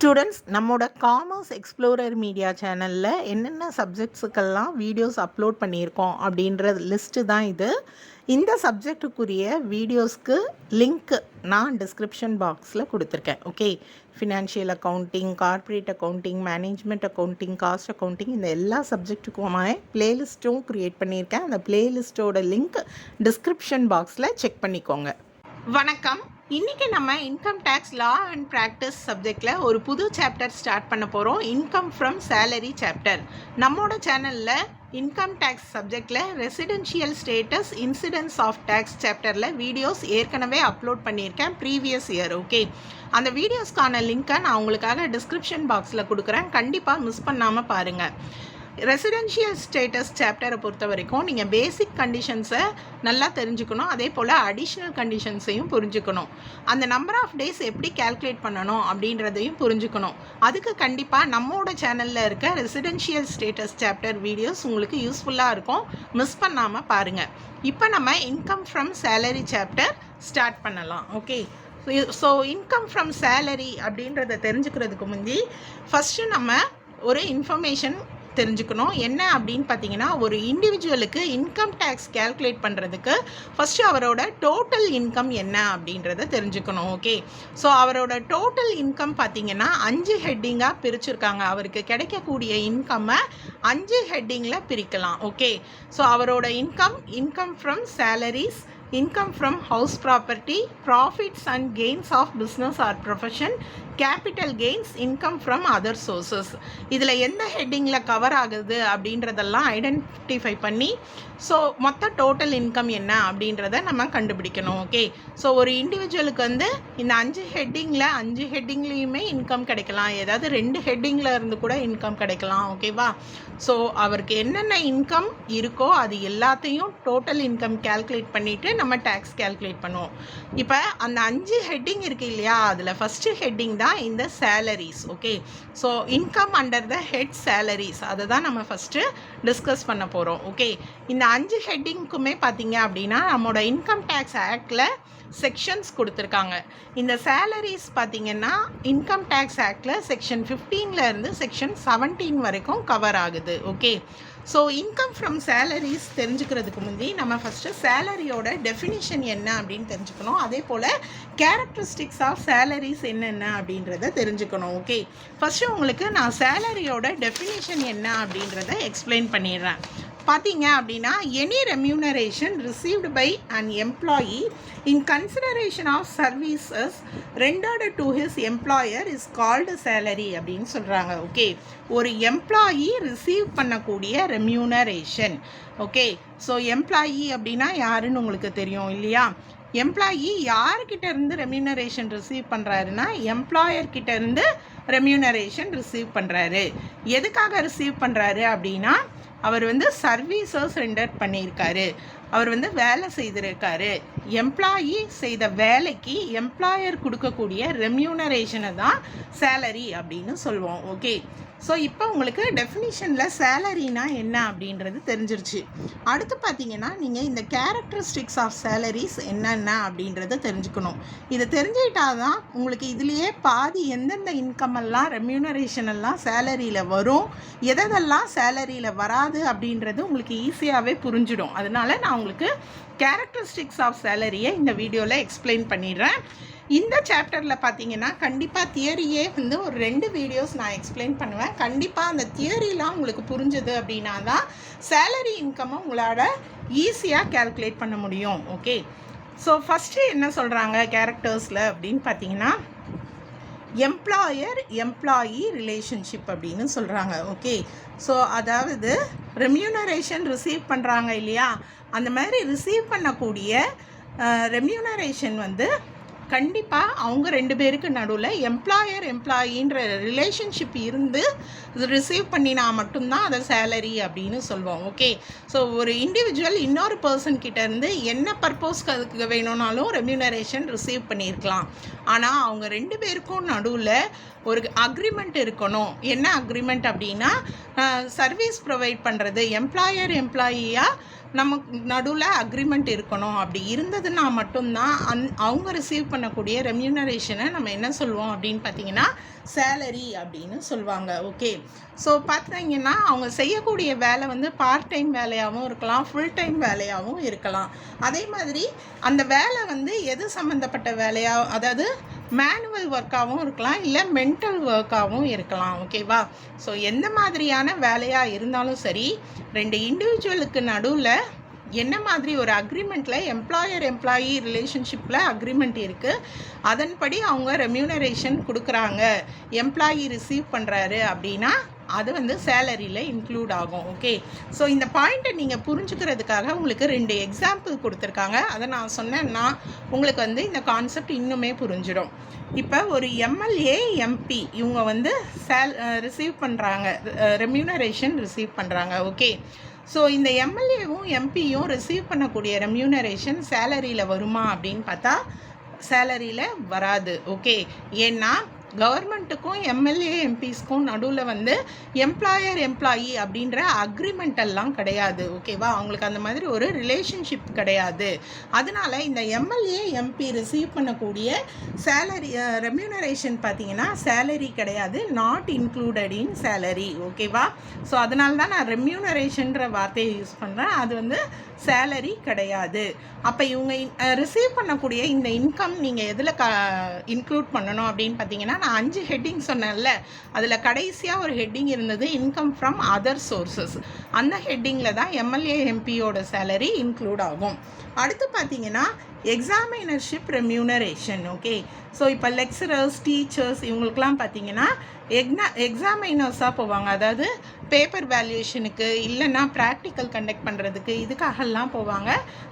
Students, நம்மோட commerce explorer media சேனலில் என்னென்ன சப்ஜெக்ட்ஸுக்கெல்லாம் வீடியோஸ் அப்லோட் பண்ணியிருக்கோம் அப்படின்ற லிஸ்ட்டு தான் இது. இந்த சப்ஜெக்டுக்குரிய வீடியோஸ்க்கு லிங்க் நான் டிஸ்கிரிப்ஷன் பாக்ஸில் கொடுத்துருக்கேன். Okay, financial accounting, corporate accounting, management accounting, cost accounting, இந்த எல்லா சப்ஜெக்ட்டுக்குமான பிளேலிஸ்ட்டும் க்ரியேட் பண்ணியிருக்கேன். அந்த பிளேலிஸ்ட்டோட லிங்க் டிஸ்கிரிப்ஷன் பாக்ஸில் செக் பண்ணிக்கோங்க. வணக்கம். இன்றைக்கி நம்ம income tax law and practice சப்ஜெக்டில் ஒரு புது சாப்டர் ஸ்டார்ட் பண்ண போகிறோம். Income from salary chapter. நம்மளோட சேனலில் இன்கம் டேக்ஸ் சப்ஜெக்டில் residential status incidence of tax சாப்டரில் வீடியோஸ் ஏற்கனவே அப்லோட் பண்ணியிருக்கேன் ப்ரீவியஸ் இயர். ஓகே, அந்த வீடியோஸ்க்கான லிங்க்கை நான் உங்களுக்காக டிஸ்கிரிப்ஷன் பாக்ஸில் கொடுக்குறேன். கண்டிப்பாக மிஸ் பண்ணாமல் பாருங்கள். ரெசிடென்ஷியல் ஸ்டேட்டஸ் சாப்டரை பொறுத்த வரைக்கும் நீங்கள் பேசிக் கண்டிஷன்ஸை நல்லா தெரிஞ்சுக்கணும். அதே போல் அடிஷ்னல் கண்டிஷன்ஸையும் புரிஞ்சுக்கணும். அந்த நம்பர் ஆஃப் டேஸ் எப்படி கேல்குலேட் பண்ணணும் அப்படின்றதையும் புரிஞ்சுக்கணும். அதுக்கு கண்டிப்பாக நம்மளோட சேனலில் இருக்க ரெசிடென்ஷியல் ஸ்டேட்டஸ் சாப்டர் வீடியோஸ் உங்களுக்கு யூஸ்ஃபுல்லாக இருக்கும். மிஸ் பண்ணாமல் பாருங்கள். இப்போ நம்ம income from salary chapter start பண்ணலாம். Okay, so income from salary அப்படின்றத தெரிஞ்சுக்கிறதுக்கு முந்தி ஃபஸ்ட்டு நம்ம ஒரு இன்ஃபர்மேஷன் தெரிஞ்சுக்கணும். என்ன அப்படின்னு பார்த்தீங்கன்னா, ஒரு இண்டிவிஜுவலுக்கு இன்கம் டேக்ஸ் கேல்குலேட் பண்ணுறதுக்கு ஃபஸ்ட்டு அவரோட டோட்டல் இன்கம் என்ன அப்படின்றத தெரிஞ்சுக்கணும். ஓகே, ஸோ அவரோட டோட்டல் இன்கம் பார்த்தீங்கன்னா 5 ஹெட்டிங்காக பிரிச்சுருக்காங்க. அவருக்கு கிடைக்கக்கூடிய இன்கம்மை 5 ஹெட்டிங்கில் பிரிக்கலாம். ஓகே, ஸோ அவரோட income from salaries, income from house property, profits and gains of business or profession, capital gains, income from other sources. இதில் எந்த ஹெட்டிங்கில் கவர் ஆகுது அப்படின்றதெல்லாம் ஐடென்டிஃபை பண்ணி ஸோ மொத்த டோட்டல் இன்கம் என்ன அப்படின்றத நம்ம கண்டுபிடிக்கணும். ஓகே, ஸோ ஒரு இண்டிவிஜுவலுக்கு வந்து இந்த 5 ஹெட்டிங்லேயுமே இன்கம் கிடைக்கலாம். ஏதாவது 2 ஹெட்டிங்கில் இருந்து கூட இன்கம் கிடைக்கலாம். ஓகேவா? ஸோ அவருக்கு என்னென்ன இன்கம் இருக்கோ அது எல்லாத்தையும் டோட்டல் இன்கம் கேல்குலேட் பண்ணிவிட்டு நம்ம டேக்ஸ் கேல்குலேட் பண்ணுவோம். இப்போ அந்த 5 ஹெட்டிங் இருக்குது இல்லையா, அதில் ஃபஸ்ட்டு ஹெட்டிங் தான் இந்த salaries. Okay, so income under the head salaries, அதை தான் நம்ம ஃபஸ்ட்டு டிஸ்கஸ் பண்ண போகிறோம். ஓகே, இந்த 5 ஹெட்டிங்க்குமே பார்த்தீங்க அப்படின்னா நம்மளோட இன்கம் டேக்ஸ் ஆக்டில் செக்ஷன்ஸ் கொடுத்துருக்காங்க. இந்த சேலரிஸ் பார்த்தீங்கன்னா இன்கம் டேக்ஸ் ஆக்டில் செக்ஷன் 15 இருந்து செக்ஷன் 17 வரைக்கும் கவர் ஆகுது. Okay, so income from salaries தெரிஞ்சுக்கிறதுக்கு முந்தி நம்ம ஃபஸ்ட்டு சேலரியோட டெஃபினிஷன் என்ன அப்படின்னு தெரிஞ்சுக்கணும். அதே போல் கேரக்டரிஸ்டிக்ஸ் ஆஃப் சேலரிஸ் என்னென்ன அப்படின்றத தெரிஞ்சுக்கணும். ஓகே, ஃபஸ்ட்டு உங்களுக்கு நான் சேலரியோட டெஃபினிஷன் என்ன அப்படின்றத எக்ஸ்பிளைன் பண்ணிடுறேன். பார்த்தீங்க அப்படின்னா, any remuneration received by an employee in consideration of services rendered to his employer is called salary அப்படின்னு சொல்கிறாங்க. ஓகே, ஒரு எம்ப்ளாயி ரிசீவ் பண்ணக்கூடிய ரெம்யூனரேஷன். ஓகே, ஸோ எம்ப்ளாயி அப்படின்னா யாருன்னு உங்களுக்கு தெரியும் இல்லையா? எம்ப்ளாயி யார்கிட்ட இருந்து ரெம்யூனரேஷன் ரிசீவ் பண்ணுறாருன்னா எம்ப்ளாயர்கிட்ட இருந்து ரெம்யூனரேஷன் ரிசீவ் பண்ணுறாரு. எதுக்காக ரிசீவ் பண்ணுறாரு அப்படின்னா, அவர் வந்து சர்வீசஸ் ரெண்டர் பண்ணியிருக்காரு, அவர் வந்து வேலை செய்திருக்காரு. எம்ப்ளாயி செய்த வேலைக்கு எம்ப்ளாயர் கொடுக்கக்கூடிய ரெம்யூனரேஷனை தான் சேலரி அப்படின்னு சொல்லுவோம். ஓகே, ஸோ இப்போ உங்களுக்கு டெஃபினிஷனில் சேலரினா என்ன அப்படின்றது தெரிஞ்சிருச்சு. அடுத்து பார்த்தீங்கன்னா, நீங்கள் இந்த கேரக்டரிஸ்டிக்ஸ் ஆஃப் சேலரிஸ் என்னென்ன அப்படின்றத தெரிஞ்சுக்கணும். இதை தெரிஞ்சுக்கிட்டால் தான் உங்களுக்கு இதுலேயே பாதி எந்தெந்த இன்கம் எல்லாம் ரெம்யூனரேஷன் எல்லாம் சேலரியில் வரும், எதெல்லாம் சேலரியில் வராது அப்படின்றது உங்களுக்கு ஈஸியாகவே புரிஞ்சிடும். அதனால நான் உங்களுக்கு கேரக்டரிஸ்டிக்ஸ் ஆஃப் சேலரியை இந்த வீடியோவில் எக்ஸ்பிளைன் பண்ணிடுறேன். இந்த சாப்டரில் பார்த்தீங்கன்னா கண்டிப்பாக தியரியே வந்து ஒரு 2 வீடியோஸ் நான் எக்ஸ்பிளைன் பண்ணுவேன். கண்டிப்பாக அந்த தியரிலாம் உங்களுக்கு புரிஞ்சுது அப்படின்னா தான் சேலரி இன்கம்மை உங்களால் ஈஸியாக கேல்குலேட் பண்ண முடியும். ஓகே, ஸோ ஃபஸ்ட்டு என்ன சொல்கிறாங்க கேரக்டர்ஸில் அப்படின்னு பார்த்தீங்கன்னா, எம்ப்ளாயி ரிலேஷன்ஷிப் அப்படின்னு சொல்கிறாங்க. ஓகே, ஸோ அதாவது ரெம்யூனரேஷன் ரிசீவ் பண்ணுறாங்க இல்லையா, அந்த மாதிரி ரிசீவ் பண்ணக்கூடிய ரெம்யூனரேஷன் வந்து கண்டிப்பாக அவங்க 2 பேருக்கு நடுவில் எம்ப்ளாயின்ற ரிலேஷன்ஷிப் இருந்து ரிசீவ் பண்ணினா மட்டும்தான் அதை சேலரி அப்படின்னு சொல்லுவோம். ஓகே, ஸோ ஒரு இண்டிவிஜுவல் இன்னொரு பர்சன் கிட்டேருந்து என்ன பர்பஸ்க்கு அதுக்கு வேணும்னாலும் ரெம்யூனரேஷன் ரிசீவ் பண்ணியிருக்கலாம். ஆனால் அவங்க 2 பேருக்கும் நடுவில் ஒரு அக்ரிமெண்ட் இருக்கணும். என்ன அக்ரிமெண்ட் அப்படின்னா, சர்வீஸ் ப்ரொவைட் பண்ணுறது, எம்ப்ளாயியாக நமக்கு நடுவில் அக்ரிமெண்ட் இருக்கணும். அப்படி இருந்ததுன்னா மட்டும்தான் அவங்க ரிசீவ் பண்ணக்கூடிய ரெம்யூனரேஷனை நம்ம என்ன சொல்லுவோம் அப்படின்னு பார்த்தீங்கன்னா சேலரி அப்படின்னு சொல்லுவாங்க. ஓகே, ஸோ பார்த்தீங்கன்னா அவங்க செய்யக்கூடிய வேலை வந்து பார்ட் டைம் வேலையாகவும் இருக்கலாம், ஃபுல் டைம் வேலையாகவும் இருக்கலாம். அதே மாதிரி அந்த வேலை வந்து எது சம்மந்தப்பட்ட வேலையாக, அதாவது மேனுவல் ஒர்க்காகவும் இருக்கலாம், இல்லை மென்டல் ஒர்க்காகவும் இருக்கலாம். ஓகேவா? ஸோ எந்த மாதிரியான வேலையாக இருந்தாலும் சரி, 2 இண்டிவிஜுவலுக்கு நடுவில் என்ன மாதிரி ஒரு அக்ரிமெண்ட்டில் எம்ப்ளாயி ரிலேஷன்ஷிப்பில் அக்ரிமெண்ட் இருக்குது, அதன்படி அவங்க ரெம்யூனரேஷன் கொடுக்குறாங்க, எம்ப்ளாயி ரிசீவ் பண்ணுறாரு அப்படின்னா அது வந்து சேலரியில் இன்க்ளூட் ஆகும். ஓகே, ஸோ இந்த பாயிண்ட்டை நீங்கள் புரிஞ்சுக்கிறதுக்காக உங்களுக்கு 2 எக்ஸாம்பிள் கொடுத்துருக்காங்க. அதை நான் சொன்னேன்னா உங்களுக்கு வந்து இந்த கான்செப்ட் இன்னுமே புரிஞ்சிடும். இப்போ ஒரு எம்எல்ஏ எம்பி இவங்க வந்து ரிசீவ் பண்ணுறாங்க, ரெம்யூனரேஷன் ரிசீவ் பண்ணுறாங்க. ஓகே, ஸோ இந்த எம்எல்ஏவும் எம்பியும் ரிசீவ் பண்ணக்கூடிய ரெம்யூனரேஷன் சேலரியில் வருமா அப்படின்னு பார்த்தா சேலரியில் வராது. ஓகே, ஏன்னா கவர்மெண்ட்டுக்கும் எம்எல்ஏ எம்பிஸ்க்கும் நடுவில் வந்து எம்ப்ளாயி அப்படின்ற அக்ரிமெண்ட் எல்லாம் கிடையாது. ஓகேவா? அவங்களுக்கு அந்த மாதிரி ஒரு ரிலேஷன்ஷிப் கிடையாது. அதனால இந்த எம்எல்ஏ எம்பி ரிசீவ் பண்ணக்கூடிய சேலரி ரெம்யூனரேஷன் பார்த்தீங்கன்னா சேலரி கிடையாது, நாட் இன்க்ளூடட் இன் சேலரி. ஓகேவா? ஸோ அதனால தான் நான் ரெம்யூனரேஷன்ற வார்த்தையை யூஸ் பண்ணுறேன். அது வந்து சேலரி கிடையாது. அப்போ இவங்க ரிசீவ் பண்ணக்கூடிய இந்த இன்கம் நீங்கள் எதில் இன்க்ளூட் பண்ணணும் அப்படின்னு பார்த்தீங்கன்னா, நான் 5 ஹெட்டிங் சொன்னேன்ல, அதில் கடைசியாக ஒரு ஹெட்டிங் இருந்தது இன்கம் ஃப்ரம் அதர் சோர்சஸ். அந்த ஹெட்டிங்கில் தான் எம்எல்ஏ எம்பியோட சேலரி இன்க்ளூட் ஆகும். அடுத்து பார்த்தீங்கன்னா எக்ஸாமினர்ஷிப் ரெம்யூனரேஷன். ஓகே, ஸோ இப்போ லெக்சரர்ஸ், டீச்சர்ஸ் இவங்களுக்கெல்லாம் பார்த்தீங்கன்னா எக்ஸாமினர்ஸாக போவாங்க. அதாவது பேப்பர் வேல்யூஷனுக்கு இல்லைன்னா ப்ராக்டிக்கல் கண்டக்ட் பண்ணுறதுக்கு இதுக்காகலாம் போவாங்க.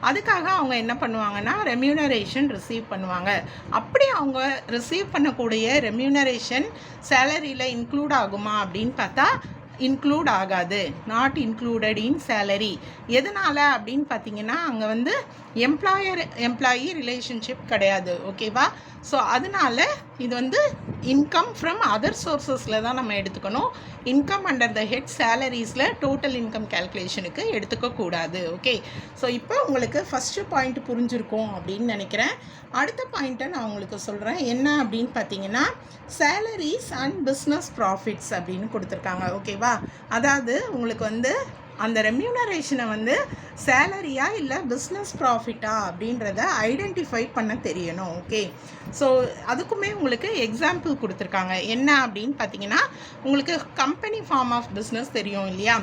அதுக்காக அவங்க என்ன பண்ணுவாங்கன்னா ரெம்யூனரேஷன் ரிசீவ் பண்ணுவாங்க. அப்படி அவங்க ரிசீவ் பண்ணக்கூடிய ரெம்யூனரேஷன் சேலரியில் இன்க்ளூட் ஆகுமா அப்படின்னு பார்த்தா இன்க்ளூட் ஆகாது, நாட் இன்க்ளூடட் இன் சேலரி. எதனால் அப்படின்னு பார்த்தீங்கன்னா அங்கே வந்து எம்ப்ளாயி ரிலேஷன்ஷிப் கிடையாது. ஓகேவா? ஸோ அதனால் இது வந்து இன்கம் ஃப்ரம் அதர் சோர்ஸஸில் தான் நம்ம எடுத்துக்கணும். இன்கம் அண்டர் த ஹெட் சேலரிஸில் டோட்டல் இன்கம் கேல்குலேஷனுக்கு எடுத்துக்கக்கூடாது. ஓகே, ஸோ இப்போ உங்களுக்கு ஃபஸ்ட்டு பாயிண்ட் புரிஞ்சிருக்கும் அப்படின்னு நினைக்கிறேன். அடுத்த பாயிண்ட்டை நான் உங்களுக்கு சொல்கிறேன். என்ன அப்படின்னு பார்த்தீங்கன்னா சேலரிஸ் அண்ட் பிஸ்னஸ் ப்ராஃபிட்ஸ் அப்படின்னு கொடுத்துருக்காங்க. ஓகேவா? அதாவது உங்களுக்கு வந்து அந்த ரெம்யூனரேஷனை வந்து சேலரியா இல்லை பிஸ்னஸ் ப்ராஃபிட்டா அப்படின்றத ஐடென்டிஃபை பண்ண தெரியணும். ஓகே, ஸோ அதுக்குமே உங்களுக்கு எக்ஸாம்பிள் கொடுத்துருக்காங்க. என்ன அப்படின்னு பார்த்தீங்கன்னா உங்களுக்கு கம்பெனி ஃபார்ம் ஆஃப் பிஸ்னஸ் தெரியும் இல்லையா?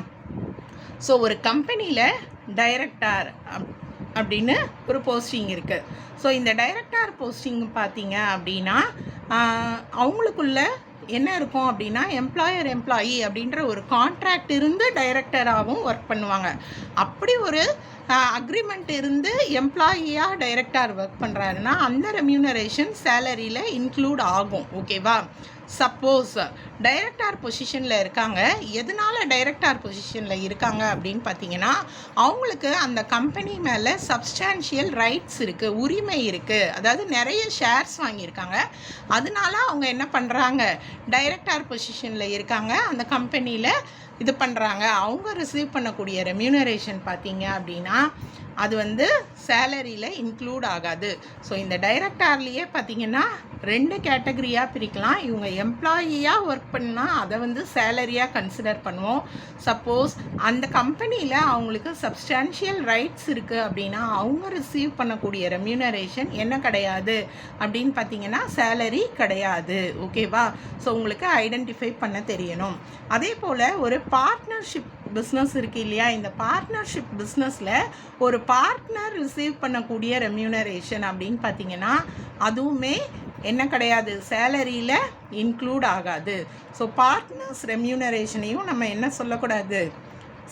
ஸோ ஒரு கம்பெனியில் டைரக்டர் அப்படின்னு ஒரு போஸ்டிங் இருக்குது. ஸோ இந்த டைரக்டர் போஸ்டிங் பார்த்தீங்க அப்படின்னா அவங்களுக்குள்ள என்ன இருக்கும் அப்படின்னா எம்ப்ளாயி அப்படின்ற ஒரு கான்ட்ராக்ட் இருந்து டைரக்டராகவும் ஒர்க் பண்ணுவாங்க. அப்படி ஒரு அக்ரிமெண்ட் இருந்து எம்ப்ளாயியாக டைரக்டர் ஒர்க் பண்ணுறாருன்னா அந்த ரெம்யூனரேஷன் சேலரியில் இன்க்ளூட் ஆகும். ஓகேவா? சப்போஸ் டைரக்டர் பொசிஷனில் இருக்காங்க. எதனால் டைரக்டர் பொசிஷனில் இருக்காங்க அப்படின்னு பார்த்தீங்கன்னா அவங்களுக்கு அந்த கம்பெனி மேலே சப்ஸ்டான்ஷியல் ரைட்ஸ் இருக்குது, உரிமை இருக்குது. அதாவது நிறைய ஷேர்ஸ் வாங்கியிருக்காங்க. அதனால அவங்க என்ன பண்ணுறாங்க, டைரக்டர் பொசிஷனில் இருக்காங்க, அந்த கம்பெனியில் இது பண்ணுறாங்க. அவங்க ரிசீவ் பண்ணக்கூடிய ரெம்யூனரேஷன் பார்த்தீங்க அப்படின்னா அது வந்து சேலரியில் இன்க்ளூட் ஆகாது. ஸோ இந்த டைரக்டர்லேயே பார்த்தீங்கன்னா 2 கேட்டகரியாக பிரிக்கலாம். இவங்க எம்ப்ளாயியாக ஒர்க் பண்ணால் அதை வந்து சேலரியாக கன்சிடர் பண்ணுவோம். சப்போஸ் அந்த கம்பெனியில் அவங்களுக்கு சப்ஸ்டான்ஷியல் ரைட்ஸ் இருக்குது அப்படின்னா அவங்க ரிசீவ் பண்ணக்கூடிய ரெம்யூனரேஷன் என்ன கிடையாது அப்படின்னு பார்த்தீங்கன்னா சேலரி கிடையாது. ஓகேவா? ஸோ உங்களுக்கு ஐடென்டிஃபை பண்ண தெரியணும். அதே போல் ஒரு பார்ட்னர்ஷிப் பிஸ்னஸ் இருக்குது இல்லையா? இந்த பார்ட்னர்ஷிப் பிஸ்னஸில் ஒரு பார்ட்னர் ரிசீவ் பண்ணக்கூடிய ரெம்யூனரேஷன் அப்படின்னு பார்த்தீங்கன்னா அதுவுமே என்ன கிடையாது, சேலரியில் இன்க்ளூட் ஆகாது. ஸோ பார்ட்னர்ஸ் ரெம்யூனரேஷனையும் நம்ம என்ன சொல்லக்கூடாது,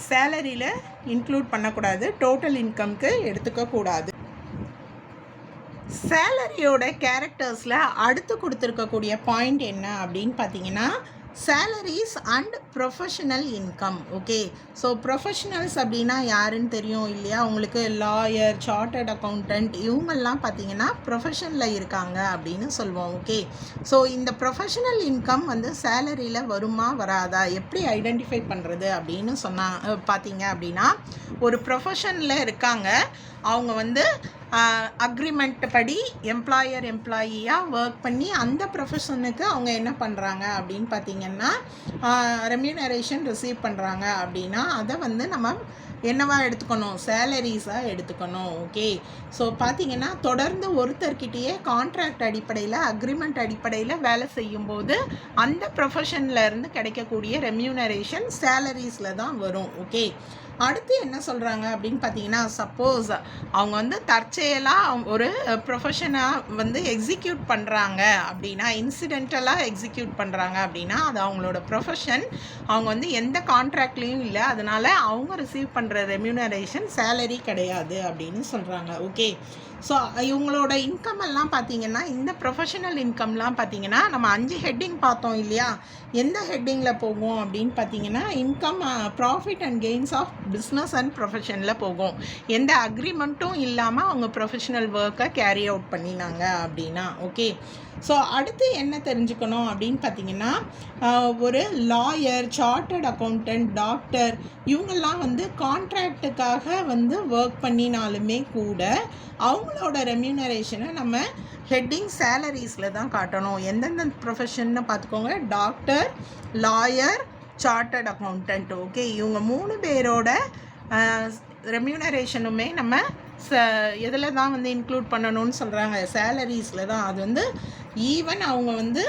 சேலரியில் இன்க்ளூட் பண்ணக்கூடாது, டோட்டல் இன்கம்க்கு எடுத்துக்கக்கூடாது. சேலரியோட கேரக்டர்ஸில் அடுத்து கொடுத்துருக்கக்கூடிய பாயிண்ட் என்ன அப்படின்னு பார்த்தீங்கன்னா salaries and professional income. Okay, so professionals அப்படின்னா யாருன்னு தெரியும் இல்லையா உங்களுக்கு? லாயர், சார்ட்டர்ட் அக்கௌண்டன்ட், இவங்கெல்லாம் பார்த்தீங்கன்னா ப்ரொஃபஷனில் இருக்காங்க அப்படின்னு சொல்லுவோம். ஓகே, ஸோ இந்த ப்ரொஃபஷனல் இன்கம் வந்து சேலரியில் வருமா வராதா, எப்படி ஐடென்டிஃபை பண்ணுறது அப்படின்னு பார்த்தீங்க அப்படின்னா, ஒரு ப்ரொஃபஷனில் இருக்காங்க, அவங்க வந்து அக்ரிமெண்ட் படி எம்ப்ளாயியாக ஒர்க் பண்ணி அந்த ப்ரொஃபஷனுக்கு அவங்க என்ன பண்ணுறாங்க அப்படின்னு பார்த்தீங்கன்னா ரெம்யூனரேஷன் ரிசீவ் பண்ணுறாங்க அப்படின்னா அதை வந்து நம்ம என்னவா எடுத்துக்கணும்? சேலரிஸாக எடுத்துக்கணும். ஓகே, ஸோ பார்த்தீங்கன்னா தொடர்ந்து ஒருத்தர்கிட்டயே கான்ட்ராக்ட் அடிப்படையில், அக்ரிமெண்ட் அடிப்படையில் வேலை செய்யும்போது அந்த ப்ரொஃபஷனில் இருந்து கிடைக்கக்கூடிய ரெம்யூனரேஷன் சேலரிஸில் தான் வரும். ஓகே, அடுத்து என்ன சொல்கிறாங்க அப்படின்னு பார்த்தீங்கன்னா, சப்போஸ் அவங்க வந்து தற்செயலாக ஒரு ப்ரொஃபஷனாக வந்து எக்ஸிக்யூட் பண்ணுறாங்க அப்படின்னா, இன்சிடென்டலாக எக்ஸிக்யூட் பண்ணுறாங்க அப்படின்னா, அது அவங்களோட ப்ரொஃபஷன், அவங்க வந்து எந்த கான்ட்ராக்ட்லேயும் இல்லை, அதனால் அவங்க ரிசீவ் பண்ணுற ரெம்யூனரேஷன் சேலரி கிடையாது அப்படின்னு சொல்கிறாங்க. ஓகே, ஸோ இவங்களோட இன்கம் எல்லாம் பார்த்தீங்கன்னா, இந்த ப்ரொஃபஷனல் இன்கம்லாம் பார்த்தீங்கன்னா, நம்ம 5 ஹெட்டிங் பார்த்தோம் இல்லையா? எந்த ஹெட்டிங்கில் போகும் அப்படின்னு பார்த்தீங்கன்னா, income profit and gains of business and ப்ரொஃபஷனில் போகும். எந்த அக்ரிமெண்ட்டும் இல்லாமல் அவங்க ப்ரொஃபஷனல் ஒர்க்கை கேரி அவுட் பண்ணினாங்க அப்படின்னா. ஓகே, ஸோ அடுத்து என்ன தெரிஞ்சுக்கணும் அப்படின்னு பார்த்தீங்கன்னா, ஒரு லாயர், சார்ட்டர்ட் அக்கௌண்டன்ட், டாக்டர், இவங்கெல்லாம் வந்து கான்ட்ராக்டுக்காக வந்து ஒர்க் பண்ணினாலுமே கூட அவங்களோட ரெம்யூனரேஷனை நம்ம ஹெட்டிங் சேலரிஸில் தான் காட்டணும். எந்தெந்த ப்ரொஃபஷன்னு பார்த்துக்கோங்க, doctor, lawyer, chartered accountant. Okay, இவங்க 3 பேரோட ரெம்யூனரேஷனுமே நம்ம எதில் தான் வந்து இன்க்ளூட் பண்ணணும்னு சொல்கிறாங்க? சேலரிஸில் தான். அது வந்து ஈவன் அவங்க வந்து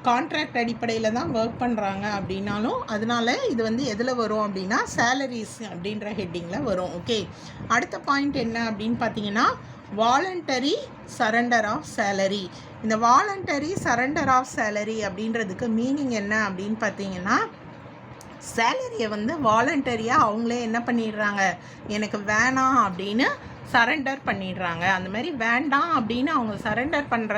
கான்ட்ராக்ட் அடிப்படையில் தான் ஒர்க் பண்ணுறாங்க அப்படின்னாலும், அதனால இது வந்து எதில் வரும் அப்படின்னா சேலரிஸ் அப்படின்ற ஹெட்டிங்கில் வரும். ஓகே, அடுத்த பாயிண்ட் என்ன அப்படின்னு பார்த்தீங்கன்னா, வாலண்டரி சரண்டர் ஆஃப் சேலரி. இந்த வாலண்டரி சரண்டர் ஆஃப் சேலரி அப்படின்றதுக்கு மீனிங் என்ன அப்படின்னு பார்த்தீங்கன்னா, சேலரியை வந்து வாலண்டரியாக அவங்களே என்ன பண்ணிடுறாங்க, எனக்கு வேணாம் அப்படின்னு சரண்டர் பண்ணிடுறாங்க. அந்த மாதிரி வேண்டாம் அப்படின்னு அவங்க சரண்டர் பண்ணுற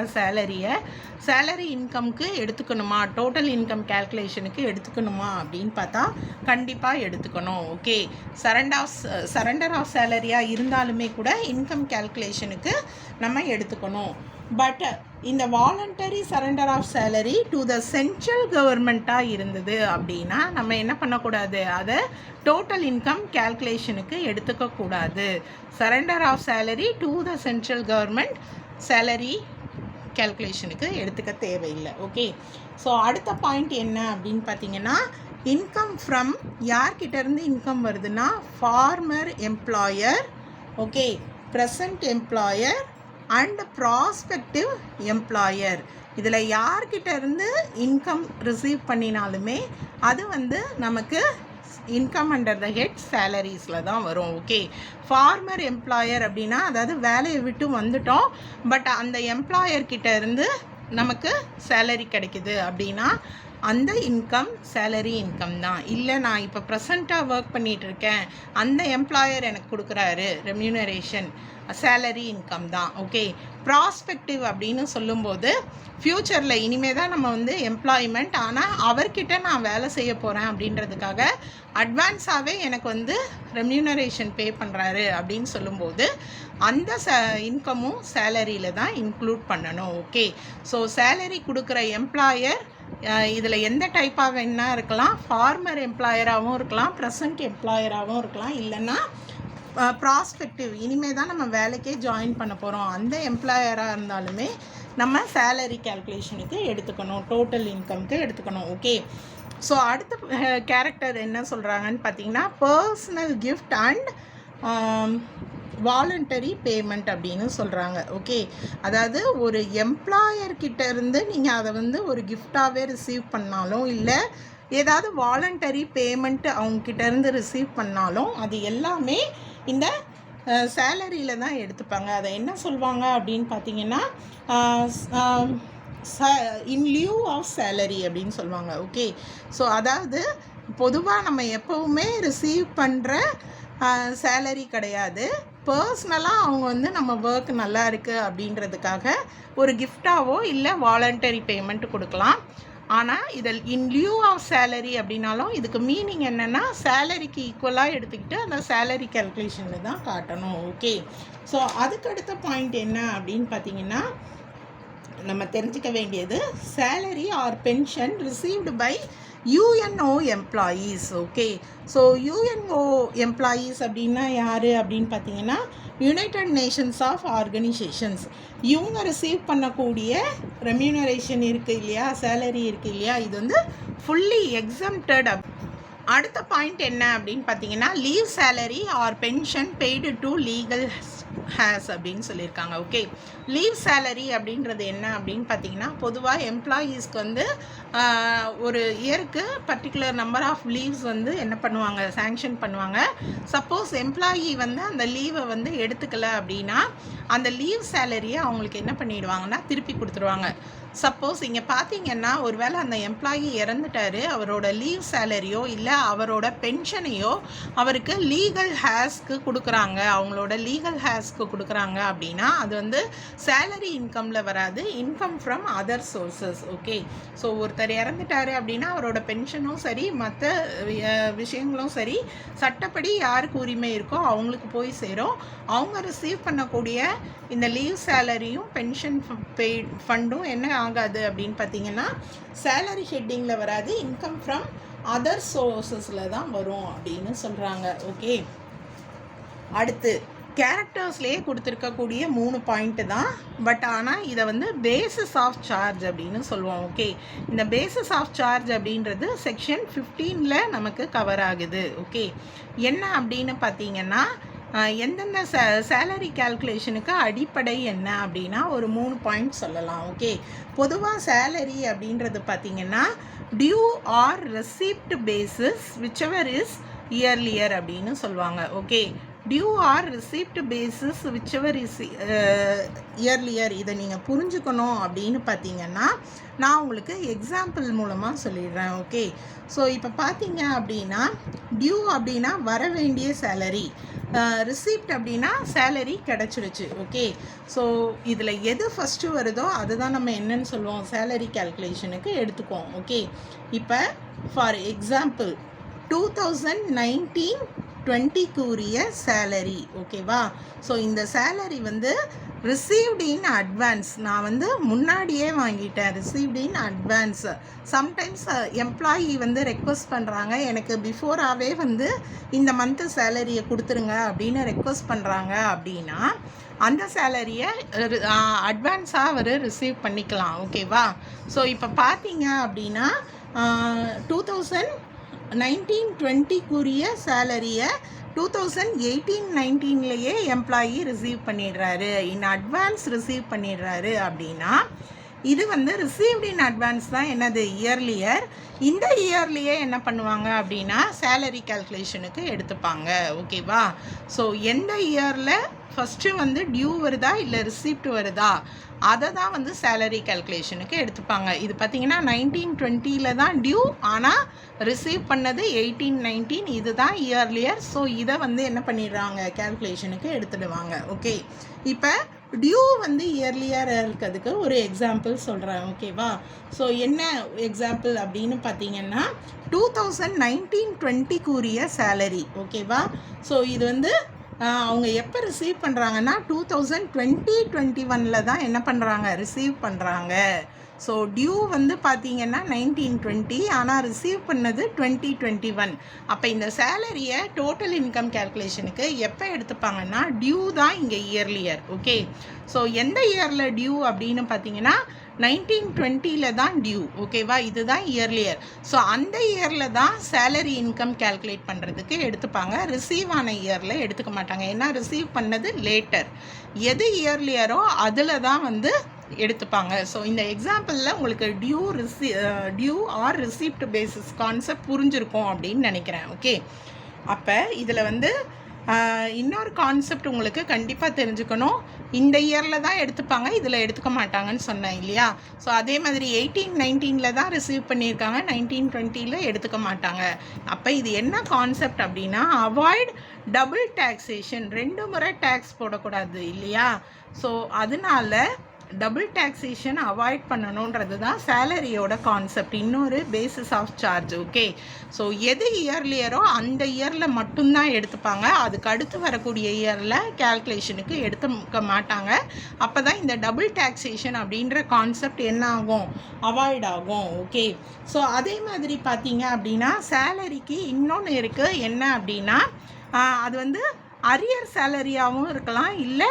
சேலரி இன்கம்க்கு எடுத்துக்கணுமா, டோட்டல் இன்கம் கேல்குலேஷனுக்கு எடுத்துக்கணுமா அப்படின்னு பார்த்தா கண்டிப்பாக எடுத்துக்கணும். ஓகே, சரண்டர் ஆஃப் சேலரியாக இருந்தாலுமே கூட இன்கம் கேல்குலேஷனுக்கு நம்ம எடுத்துக்கணும். பட் இந்த voluntary surrender of salary to the central கவர்மெண்ட்டாக இருந்தது அப்படின்னா நம்ம என்ன பண்ணக்கூடாது, அதை டோட்டல் இன்கம் கேல்குலேஷனுக்கு எடுத்துக்கக்கூடாது. Surrender of salary to the central government salary கேல்குலேஷனுக்கு எடுத்துக்க தேவையில்லை. ஓகே, ஸோ அடுத்த பாயிண்ட் என்ன அப்படின்னு பார்த்தீங்கன்னா, இன்கம் ஃப்ரம் யார்கிட்டேருந்து இன்கம் வருதுன்னா, former employer, okay, present employer and prospective employer. இதில் யார்கிட்ட இருந்து இன்கம் ரிசீவ் பண்ணினாலுமே அது வந்து நமக்கு இன்கம் அண்டர் த ஹெட் சேலரிஸில் தான் வரும். ஓகே, ஃபார்மர் எம்ப்ளாயர் அப்படின்னா, அதாவது வேலையை விட்டு வந்துட்டோம், பட் அந்த எம்ப்ளாயர்கிட்ட இருந்து நமக்கு சேலரி கிடைக்குது அப்படின்னா அந்த இன்கம் சேலரி இன்கம் தான். இல்லை, நான் இப்போ ப்ரெசண்ட்டாக ஒர்க் பண்ணிகிட்ருக்கேன், அந்த எம்ப்ளாயர் எனக்கு கொடுக்குறாரு ரெம்யூனரேஷன், சேலரி இன்கம் தான். ஓகே, ப்ராஸ்பெக்டிவ் அப்படின்னு சொல்லும்போது ஃப்யூச்சரில் இனிமேல் தான் நம்ம வந்து எம்ப்ளாய்மெண்ட், ஆனால் அவர்கிட்ட நான் வேலை செய்ய போகிறேன் அப்படின்றதுக்காக அட்வான்ஸாகவே எனக்கு வந்து ரெம்யூனரேஷன் பே பண்ணுறாரு அப்படின்னு சொல்லும்போது அந்த இன்கமும் சேலரியில் தான் இன்க்ளூட் பண்ணணும். ஓகே, ஸோ சேலரி கொடுக்குற எம்ப்ளாயர் இதில் எந்த டைப்பாக என்ன இருக்கலாம், ஃபார்மர் எம்ப்ளாயராகவும் இருக்கலாம், ப்ரெசன்ட் எம்ப்ளாயராகவும் இருக்கலாம், இல்லைன்னா ப்ராஸ்பெக்டிவ் இனிமேல் தான் நம்ம வேலைக்கே ஜாயின் பண்ண போகிறோம் அந்த எம்ப்ளாயராக இருந்தாலுமே நம்ம சேலரி கேல்குலேஷனுக்கு எடுத்துக்கணும், டோட்டல் இன்கம்க்கு எடுத்துக்கணும். ஓகே, ஸோ அடுத்த கேரக்டர் என்ன சொல்கிறாங்கன்னு பார்த்தீங்கன்னா, personal gift and voluntary payment அப்படின்னு சொல்கிறாங்க. ஓகே, அதாவது ஒரு எம்ப்ளாயர்கிட்ட இருந்து நீங்கள் அதை வந்து ஒரு கிஃப்டாகவே ரிசீவ் பண்ணாலும், இல்லை ஏதாவது வாலண்டரி பேமெண்ட் அவங்கக்கிட்ட இருந்து ரிசீவ் பண்ணாலும் அது எல்லாமே இந்த சேலரியில் தான் எடுத்துப்பாங்க. அதை என்ன சொல்லுவாங்க அப்படின்னு பார்த்தீங்கன்னா, இன் லியூ ஆஃப் சேலரி அப்படின்னு சொல்லுவாங்க. ஓகே, ஸோ அதாவது பொதுவாக நம்ம எப்போவுமே ரிசீவ் பண்ணுற சேலரி கிடையாது, பர்சனலாக அவங்க வந்து நம்ம ஒர்க் நல்லா இருக்குது அப்படின்றதுக்காக ஒரு கிஃப்டாவோ இல்லை வாலண்டரி பேமெண்ட் கொடுக்கலாம். ஆனால் இதில் இன் லியூ ஆஃப் சேலரி அப்படின்னாலும் இதுக்கு மீனிங் என்னென்னா சேலரிக்கு ஈக்குவலாக எடுத்துக்கிட்டு அந்த சேலரி கேல்குலேஷனில் தான் காட்டணும். ஓகே, ஸோ அதுக்கு அடுத்த பாயிண்ட் என்ன அப்படின்னு பார்த்தீங்கன்னா, நம்ம தெரிஞ்சுக்க வேண்டியது salary or pension received by UNO employees. Okay, so UNO employees அப்படின்னா யார் அப்படின்னு பார்த்தீங்கன்னா, யுனைடெட் நேஷன்ஸ் ஆஃப் ஆர்கனைசேஷன்ஸ். இவங்க ரிசீவ் பண்ணக்கூடிய ரெம்யூனரேஷன் இருக்குது இல்லையா, சேலரி இருக்குது இல்லையா, இது வந்து ஃபுல்லி எக்ஸம்டட். அடுத்த பாயிண்ட் என்ன அப்படின்னு பார்த்தீங்கன்னா, leave salary or pension paid to legal heirs அப்படின்னு சொல்லியிருக்காங்க. ஓகே, லீவ் சேலரி அப்படின்றது என்ன அப்படின்னு பார்த்தீங்கன்னா, பொதுவாக எம்ப்ளாயீஸ்க்கு வந்து ஒரு இயருக்கு பர்டிகுலர் நம்பர் ஆஃப் லீவ்ஸ் வந்து என்ன பண்ணுவாங்க, சேங்ஷன் பண்ணுவாங்க. சப்போஸ் எம்ப்ளாயி வந்து அந்த லீவை வந்து எடுத்துக்கல அப்படின்னா அந்த லீவ் சேலரியை அவங்களுக்கு என்ன பண்ணிடுவாங்கன்னா திருப்பி கொடுத்துருவாங்க. சப்போஸ் இங்கே பார்த்தீங்கன்னா, ஒருவேளை அந்த எம்ப்ளாயி இறந்துட்டாரு, அவரோட லீவ் சேலரியோ இல்லை அவரோட பென்ஷனையோ அவருக்கு லீகல் ஹேஸ்க்கு கொடுக்குறாங்க, அவங்களோட லீகல் ஹேஸ்க்கு கொடுக்குறாங்க அப்படின்னா அது வந்து சேலரி இன்கமில் வராது, income from other sources. Okay, so ஒருத்தர் இறந்துட்டாரு அப்படின்னா அவரோட பென்ஷனும் சரி மற்ற விஷயங்களும் சரி சட்டப்படி யாருக்கு உரிமை இருக்கோ அவங்களுக்கு போய் சேரும். அவங்க ரிசீவ் பண்ணக்கூடிய இந்த லீவ் சேலரியும் பென்ஷன் ஃபண்டும் என்ன ஆகாது அப்படின்னு பார்த்தீங்கன்னா சேலரி ஹெட்டிங்கில் வராது, இன்கம் ஃப்ரம் அதர் சோர்சஸில் தான் வரும் அப்படின்னு சொல்கிறாங்க. ஓகே, அடுத்து கேரக்டர்ஸ்லேயே கொடுத்துருக்கக்கூடிய 3 பாயிண்ட்டு தான், பட் ஆனால் இதை வந்து பேசிஸ் ஆஃப் சார்ஜ் அப்படின்னு சொல்லுவோம். ஓகே, இந்த பேசிஸ் ஆஃப் சார்ஜ் அப்படின்றது செக்ஷன் 15ல் நமக்கு கவர் ஆகுது. ஓகே, என்ன அப்படின்னு பார்த்தீங்கன்னா, எந்தெந்த சேலரி கேல்குலேஷனுக்கு அடிப்படை என்ன அப்படின்னா ஒரு 3 பாயிண்ட் சொல்லலாம். ஓகே, பொதுவாக சேலரி அப்படின்றது பார்த்தீங்கன்னா due or receipt basis whichever is earlier அப்படின்னு சொல்லுவாங்க. Okay, due or receipt basis whichever is earlier. இதை நீங்கள் புரிஞ்சுக்கணும் அப்படின்னு பார்த்தீங்கன்னா நான் உங்களுக்கு எக்ஸாம்பிள் மூலமாக சொல்லிடுறேன். ஓகே, ஸோ இப்போ பார்த்தீங்க அப்படின்னா டியூ அப்படின்னா வர வேண்டிய சேலரி, ரிசிப்ட் அப்படின்னா சேலரி கிடச்சிருச்சு. ஓகே, ஸோ இதில் எது ஃபஸ்ட்டு வருதோ அதுதான் நம்ம என்னன்னு சொல்லுவோம், சேலரி கேல்குலேஷனுக்கு எடுத்துக்குவோம். ஓகே, இப்போ ஃபார் எக்ஸாம்பிள் 2019-20 உரிய சேலரி. ஓகேவா, ஸோ இந்த சேலரி வந்து ரிசீவ்டு இன் அட்வான்ஸ், நான் வந்து முன்னாடியே வாங்கிட்டேன், received in advance. Sometimes employee வந்து ரெக்வஸ்ட் பண்ணுறாங்க, எனக்கு பிஃபோராகவே வந்து இந்த மந்த்து சேலரியை கொடுத்துருங்க அப்படின்னு ரெக்வஸ்ட் பண்ணுறாங்க அப்படின்னா அந்த சேலரியை அட்வான்ஸாக அவர் ரிசீவ் பண்ணிக்கலாம். ஓகேவா, ஸோ இப்போ பார்த்தீங்க அப்படின்னா 2019-20 சேலரியை 2018-19 எம்ப்ளாயி ரிசீவ் பண்ணிடுறாரு, இன் அட்வான்ஸ் ரிசீவ் பண்ணிடுறாரு அப்படின்னா இது வந்து ரிசீவ்டு இன் அட்வான்ஸ் தான் என்னது, இயர்லியர். இந்த இயர்லியே என்ன பண்ணுவாங்க அப்படின்னா சேலரி கேல்குலேஷனுக்கு எடுத்துப்பாங்க. ஓகேவா, ஸோ எந்த இயரில் ஃபஸ்ட்டு வந்து டியூ வருதா இல்லை ரிசிப்ட் வருதா அதை தான் வந்து சேலரி கேல்குலேஷனுக்கு எடுத்துப்பாங்க. இது பார்த்திங்கன்னா 1920 தான் டியூ, ஆனால் ரிசீவ் பண்ணது 18-19, இது தான் இயர்லியர். ஸோ இதை வந்து என்ன பண்ணிடுறாங்க, கேல்குலேஷனுக்கு எடுத்துடுவாங்க. ஓகே, இப்போ டியூ வந்து இயர்லியர் இருக்கிறதுக்கு ஒரு எக்ஸாம்பிள் சொல்கிறேன். ஓகேவா, ஸோ என்ன எக்ஸாம்பிள் அப்படின்னு பார்த்தீங்கன்னா 2019-20 உரிய சேலரி. ஓகேவா, ஸோ இது வந்து அவங்க எப்போ ரிசீவ் பண்ணுறாங்கன்னா 2020-21 தான் என்ன பண்ணுறாங்க, ரிசீவ் பண்ணுறாங்க. ஸோ டியூ வந்து பார்த்தீங்கன்னா 1920, ஆனால் ரிசீவ் பண்ணது 2021. அப்போ இந்த சேலரியை டோட்டல் இன்கம் கேல்குலேஷனுக்கு எப்போ எடுத்துப்பாங்கன்னா டியூ தான் இங்கே இயர்லியர். ஓகே, ஸோ எந்த இயரில் டியூ அப்படின்னு பார்த்தீங்கன்னா 1920 தான் டியூ. ஓகேவா, இதுதான் இயர்லியர். ஸோ அந்த இயரில் தான் சேலரி இன்கம் கேல்குலேட் பண்ணுறதுக்கு எடுத்துப்பாங்க, ரிசீவ் ஆன இயரில் எடுத்துக்க மாட்டாங்க. ஏன்னா ரிசீவ் பண்ணது லேட்டர், எது இயர்லியரோ அதில் தான் வந்து எடுத்துப்பாங்க. ஸோ இந்த எக்ஸாம்பிளில் உங்களுக்கு due or receipt basis concept புரிஞ்சிருக்கும் அப்படின்னு நினைக்கிறேன். ஓகே, அப்போ இதில் வந்து இன்னொரு கான்செப்ட் உங்களுக்கு கண்டிப்பாக தெரிஞ்சுக்கணும், இந்த இயரில் தான் எடுத்துப்பாங்க, இதில் எடுத்துக்க மாட்டாங்கன்னு சொன்னேன் இல்லையா. ஸோ அதே மாதிரி 18-19 தான் ரிசீவ் பண்ணியிருக்காங்க, 1920 எடுத்துக்க மாட்டாங்க. அப்போ இது என்ன கான்செப்ட் அப்படின்னா அவாய்ட் டபுள் டேக்ஸேஷன், 2 முறை டேக்ஸ் போடக்கூடாது இல்லையா. ஸோ அதனால டபுள் டாக்ஸேஷன் அவாய்ட் பண்ணணுன்றது தான் சேலரியோட கான்செப்ட், இன்னொரு basis of charge. Okay, so எது இயர்லியரோ அந்த இயரில் மட்டும்தான் எடுத்துப்பாங்க, அதுக்கு அடுத்து வரக்கூடிய இயரில் கேல்குலேஷனுக்கு எடுத்துக்க மாட்டாங்க. அப்போ தான் இந்த டபுள் டாக்ஸேஷன் அப்படின்ற கான்செப்ட் என்ன ஆகும், அவாய்ட் ஆகும். ஓகே, ஸோ அதே மாதிரி பார்த்தீங்க அப்படின்னா சேலரிக்கு இன்னொன்று இருக்குது. என்ன அப்படின்னா அது வந்து அரியர் சேலரியாகவும் இருக்கலாம், இல்லை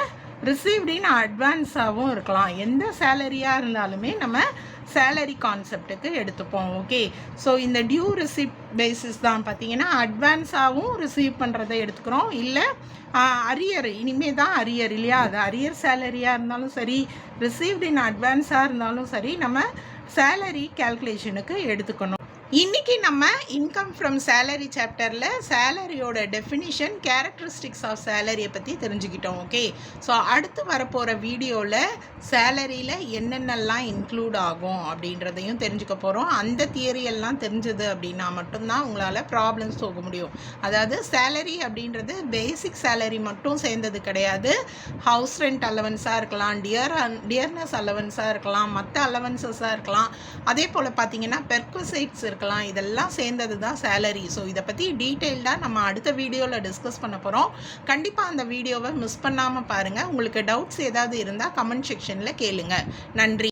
ரிசீவ்டு இன் அட்வான்ஸாகவும் இருக்கலாம். எந்த சேலரியாக இருந்தாலுமே நம்ம சேலரி கான்செப்டுக்கு எடுத்துப்போம். ஓகே, ஸோ இந்த டியூ ரிசிப்ட் பேசிஸ் தான் பார்த்தீங்கன்னா அட்வான்ஸாகவும் ரிசீவ் பண்ணுறதை எடுத்துக்கிறோம், இல்லை அரியர் இனிமேல் தான் அரியர் இல்லையா, அது அரியர் சேலரியாக இருந்தாலும் சரி, ரிசீவ்டு இன் அட்வான்ஸாக இருந்தாலும் சரி, நம்ம சேலரி கேல்குலேஷனுக்கு எடுத்துக்கணும். இன்றைக்கி நம்ம இன்கம் ஃப்ரம் சேலரி சாப்டரில் சேலரியோட டெஃபினிஷன், கேரக்டரிஸ்டிக்ஸ் ஆஃப் சேலரியை பற்றி தெரிஞ்சுக்கிட்டோம். ஓகே, ஸோ அடுத்து வரப்போகிற வீடியோவில் சேலரியில் என்னென்னலாம் இன்க்ளூட் ஆகும் அப்படின்றதையும் தெரிஞ்சுக்க போகிறோம். அந்த தியரியெல்லாம் தெரிஞ்சது அப்படின்னா மட்டும்தான் உங்களால் ப்ராப்ளம்ஸ் போக முடியும். அதாவது சேலரி அப்படின்றது பேசிக் சேலரி மட்டும் சேர்ந்தது கிடையாது. ஹவுஸ் ரெண்ட் அலவன்ஸாக இருக்கலாம், டியர்னஸ் அலவன்ஸாக இருக்கலாம், மற்ற அலவன்சஸாக இருக்கலாம், அதே போல் பார்த்தீங்கன்னா பெர்குசைட்ஸ் இருக்கலாம், இதெல்லாம் சேர்ந்தது தான் சேலரி. ஸோ இதை பற்றி டீட்டெயில்டாக நம்ம அடுத்த வீடியோவில் டிஸ்கஸ் பண்ண போகிறோம். கண்டிப்பாக அந்த வீடியோவை மிஸ் பண்ணாமல் பாருங்கள். உங்களுக்கு டவுட்ஸ் ஏதாவது இருந்தால் கமெண்ட் செக்ஷனில் கேளுங்க. நன்றி.